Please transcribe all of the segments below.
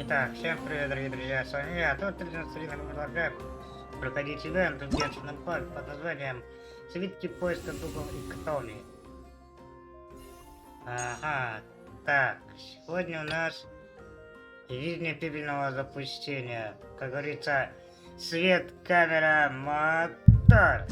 Итак, всем привет, дорогие друзья, с вами я, тот 13 предлагаю проходить ивент в Genshin Impact под названием «Свитки поиска духов Иктоми». Ага, так, сегодня у нас видение пепельного запустения. Как говорится, свет, камера, мотор.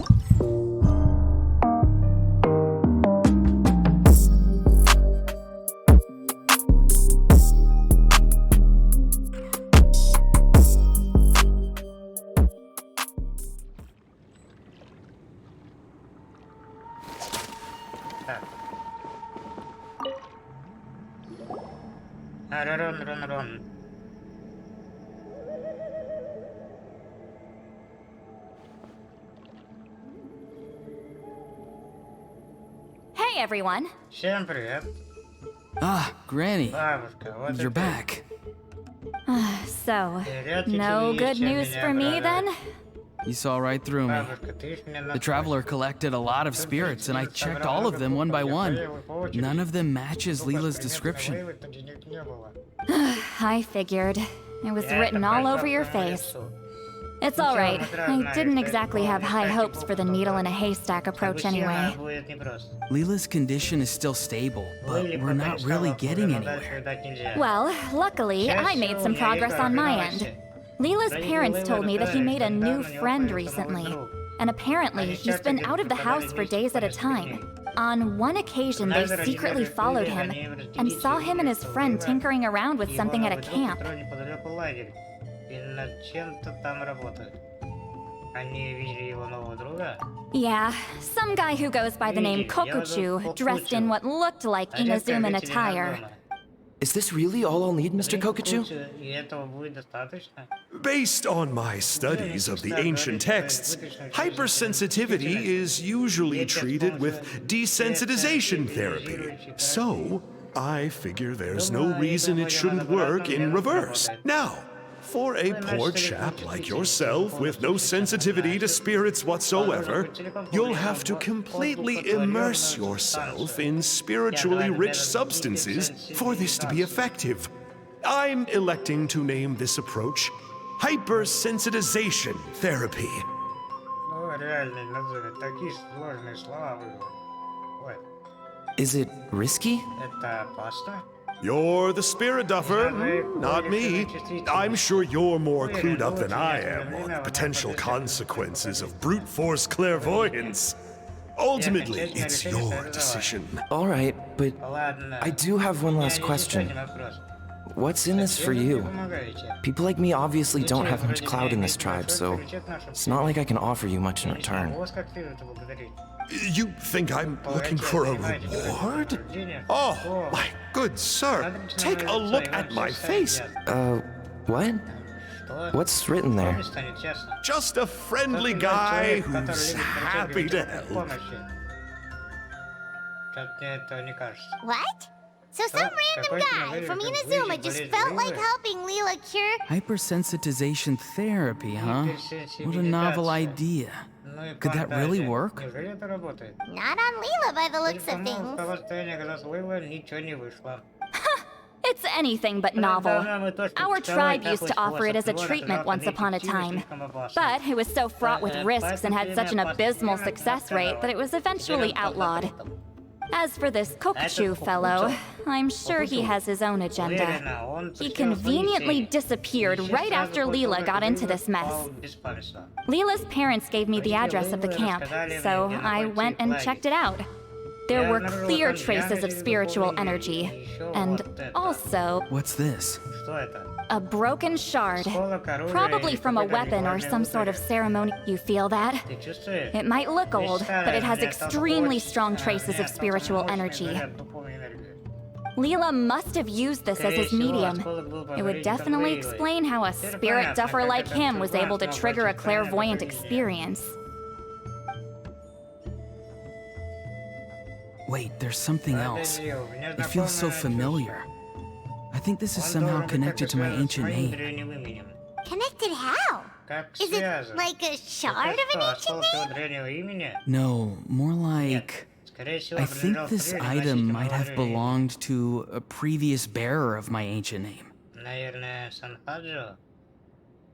Рон. Hey everyone. Всем привет. Ah, Granny. Бабушка, вот You're это. back. So, no good news for me then? You saw right through me. Бабушка, ты ж меня The traveler collected a lot of spirits, and I checked all of them one by one. None of them matches Leela's description. I figured. It was written all over your face. It's alright. I didn't exactly have high hopes for the needle in a haystack approach anyway. Leela's condition is still stable, but we're not really getting anywhere. Well, luckily, I made some progress on my end. Leela's parents told me that he made a new friend recently, and apparently he's been out of the house for days at a time. On one occasion, they secretly followed him and saw him and his friend tinkering around with something at a camp. Yeah, some guy who goes by the name Kokuchu, dressed in what looked like Inazuman attire. Is this really all I'll need, Mr. Kokuchu? Based on my studies of the ancient texts, hypersensitivity is usually treated with desensitization therapy. So, I figure there's no reason it shouldn't work in reverse. Now, for a poor chap like yourself with no sensitivity to spirits whatsoever, you'll have to completely immerse yourself in spiritually rich substances for this to be effective. I'm electing to name this approach hypersensitization therapy. Is it risky? You're the spirit duffer, not me. I'm sure you're more clued up than I am on the potential consequences of brute force clairvoyance. Ultimately, it's your decision. All right, but I do have one last question. What's in this for you? People like me obviously don't have much clout in this tribe, so it's not like I can offer you much in return. You think I'm looking for a reward? Oh, my good sir, take a look at my face. What? What's written there? Just a friendly guy who's happy to help. What? So some random guy from Inazuma just felt like helping Leela cure... Hypersensitization therapy, huh? What a novel idea. Could that really work? Not on Leela by the looks of things. It's anything but novel. Our tribe used to offer it as a treatment once upon a time. But it was so fraught with risks and had such an abysmal success rate that it was eventually outlawed. As for this Kokuchu fellow, I'm sure he has his own agenda. He conveniently disappeared right after Leela got into this mess. Leela's parents gave me the address of the camp, so I went and checked it out. There were clear traces of spiritual energy, and also... What's this? A broken shard, probably from a weapon or some sort of ceremony. You feel that? It might look old, but it has extremely strong traces of spiritual energy. Leela must have used this as his medium. It would definitely explain how a spirit duffer like him was able to trigger a clairvoyant experience. Wait, there's something else. It feels so familiar. I think this is somehow connected to my ancient name. Connected how? Is it like a shard of an ancient name? No, more like... I think this item might have belonged to a previous bearer of my ancient name. Наверное, Санхаджо.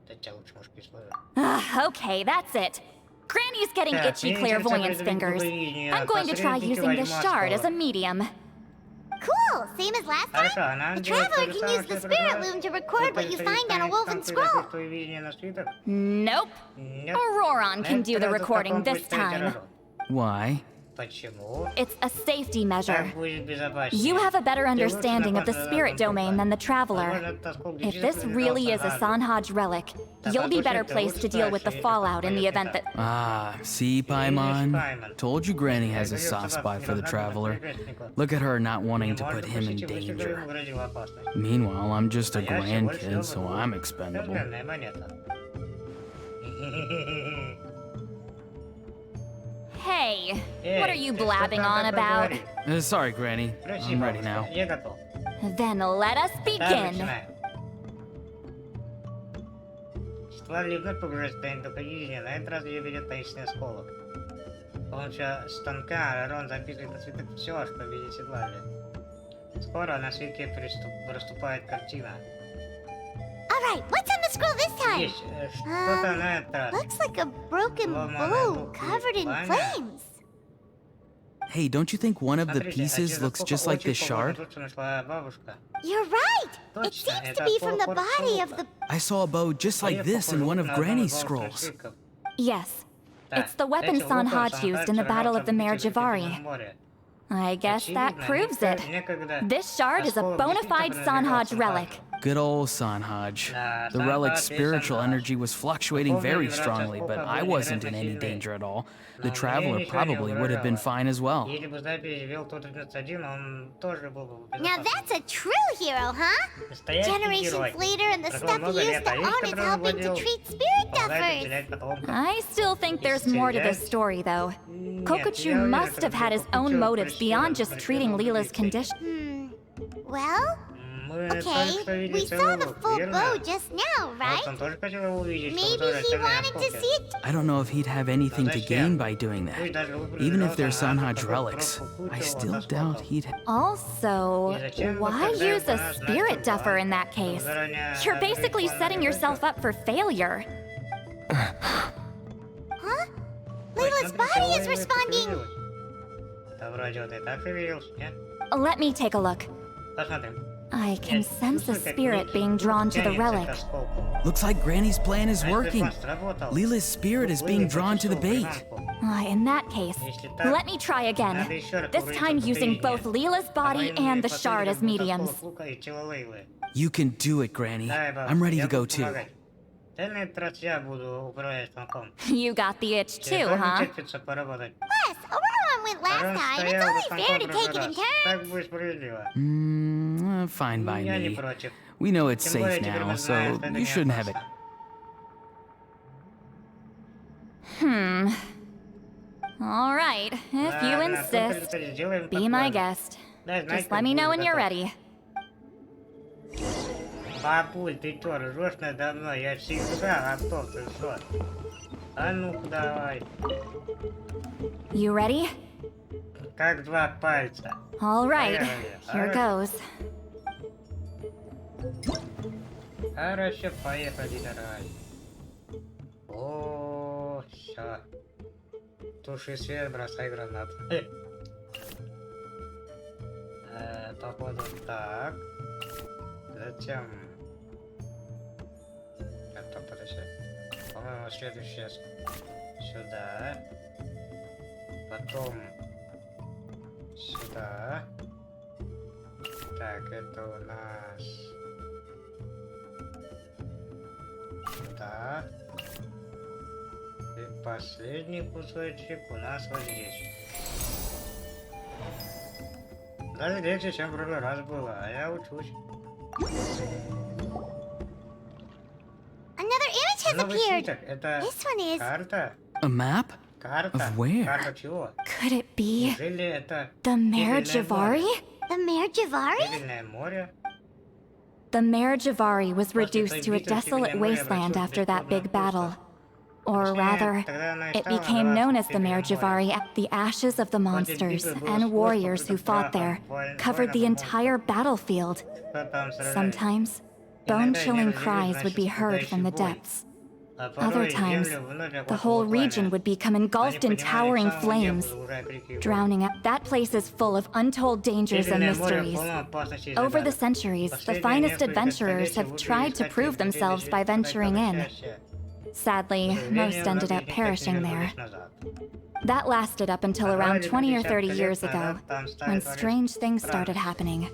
Да тебя лучше, может, присвоить. Okay, that's it. Granny's getting itchy clairvoyance fingers. I'm going to try using this shard as a medium. Cool, same as last time? The Traveler can use the Spirit Loom to record what you find on a woven scroll. Nope. Auroron can do the recording this time. Why? Почему? It's a safety measure. Так будет безопаснее. You have a better understanding of the spirit domain than the Traveler. If this really is a Sanhaj relic, you'll be better placed to deal with the fallout in the event that... Ah, see, Paimon? Told you Granny has a soft spot for the Traveler. Look at her not wanting to put him in danger. Meanwhile, I'm just a grandkid, so I'm expendable. Hey, what are you blabbing on about? Sorry, Granny. I'm ready now. Then let us begin. Стволы вновь погружается в тайну духовидения, на этот раз ее ведет таинственный осколок. С помощью станка Рон записывает на свиток все, что видит седлали. Скоро на свитке проступает картина. Alright, what's on the scroll this time? Есть что-то на этот раз. Looks like a broken bow covered in flames. Hey, don't you think one of the pieces looks just like this shard? You're right! It seems to be from the body of the... I saw a bow just like this in one of Granny's scrolls. Yes, it's the weapon Sanhaj used in the Battle of the Mare Javari. I guess that proves it. This shard is a bona fide Sanhaj relic. Good old Sanhaj. The relic's spiritual energy was fluctuating very strongly, but I wasn't in any danger at all. The Traveler probably would have been fine as well. Now that's a true hero, huh? Generations later and the stuff he used to own is helping to treat spirit duffers. I still think there's more to this story, though. Kokochu must have had his own motives beyond just treating Leela's condition. Well? Okay, we saw the full bow just now, right? Maybe he wanted to see it. I don't know if he'd have anything to gain by doing that. Even if they're Sanhaj relics, I still doubt he'd Also, why use a spirit duffer in that case? You're basically setting yourself up for failure. Huh? Leela's body is responding! Let me take a look. I can sense a spirit being drawn to the relic. Looks like Granny's plan is working. Leela's spirit is being drawn to the bait. In that case, let me try again. This time using both Leela's body and the shard as mediums. You can do it, Granny. I'm ready to go too. You got the itch too, huh? Plus, Auroron went last time. It's only fair to take it in turns. Fine by me. We know it's safe now, so you shouldn't have it. All right, if you insist, be my guest. Just let me know when you're ready. Бабуль, ты чё, ржёшь надо мной? Я всегда готов, ты шо? А ну-ка давай. You ready? Как два пальца. All right, here goes. Хорошо, поехали, давай. О, всё. Туши свет, бросай гранату. Походу так. Затем... Это, подожди. По-моему, следующее сюда. Потом... Сюда. Так, это у нас... Сюда. И последний кусочек у нас вот здесь. Даже легче, чем в прошлый раз было, а я учусь. Another image has appeared. Это This one is... карта? A map? Карта? Of where? Карта чего? Could it be Неужели это the Mare Северное Javari? море? The Mare Javari? Северное море? The Mare Javari was reduced to a desolate wasteland after that big battle. Or rather, it became known as the Mare Javari. The ashes of the monsters and warriors who fought there covered the entire battlefield. Sometimes, bone-chilling cries would be heard from the depths. Other times, the whole region would become engulfed in towering flames, drowning out. That place is full of untold dangers and mysteries. Over the centuries, the finest adventurers have tried to prove themselves by venturing in. Sadly, most ended up perishing there. That lasted up until around 20 or 30 years ago, when strange things started happening.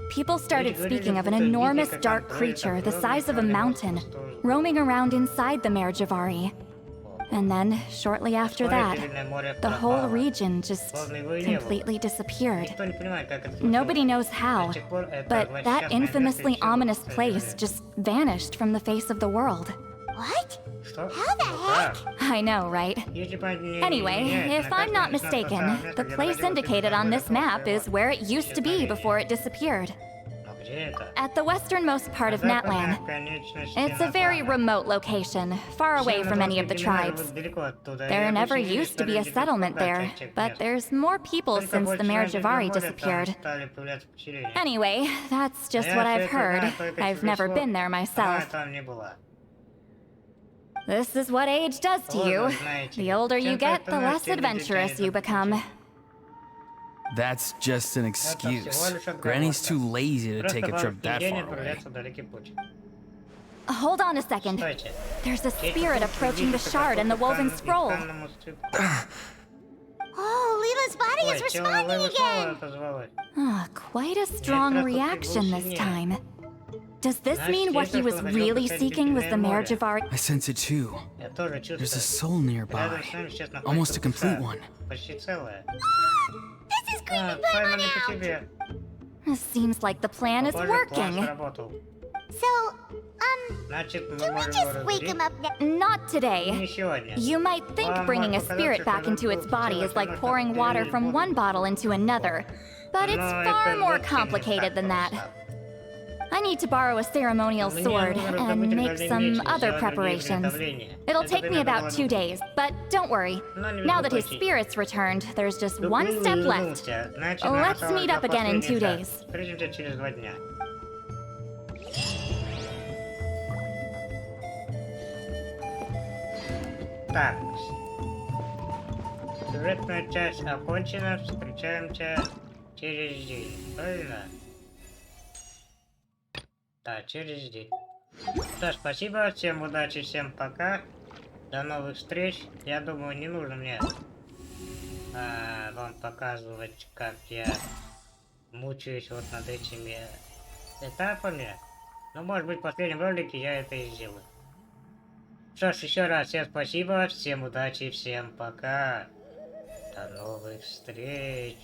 People started speaking of an enormous dark creature the size of a mountain, roaming around inside the Mare Javari. And then, shortly after that, the whole region just completely disappeared. Nobody knows how, but that infamously ominous place just vanished from the face of the world. What? How the heck? I know, right? Anyway, if I'm not mistaken, the place indicated on this map is where it used to be before it disappeared. At the westernmost part of Natlan. It's a very remote location, far away from any of the tribes. There never used to be a settlement there, but there's more people since the Mare Javari disappeared. Anyway, that's just what I've heard. I've never been there myself. This is what age does to you. The older you get, the less adventurous you become. That's just an excuse. Granny's too lazy to take a trip that far away. Hold on a second. There's a spirit approaching the shard and the woven scroll. Oh, Leela's body is responding again! Quite a strong reaction this time. Does this mean what he was really seeking was the Mare Javari? I sense it too. There's a soul nearby. Almost a complete one. This is creeping Paimon out! It seems like the plan is working. So, can we just wake him up now? Not today. You might think bringing a spirit back into its body is like pouring water from one bottle into another, but it's far more complicated than that. I need to borrow a ceremonial sword and make some other preparations. It'll take me about 2 days, but don't worry. Now that his spirit's returned, there's just one step left. Let's meet up again in 2 days. Так. Сюжетная часть окончена. Встречаемся через день. Правильно? Да, через день. Да, спасибо, всем удачи, всем пока. До новых встреч. Я думаю, не нужно мне вам показывать, как я мучаюсь вот над этими этапами. Но, может быть, в последнем ролике я это и сделаю. Что ж, еще раз всем спасибо, всем удачи, всем пока. До новых встреч.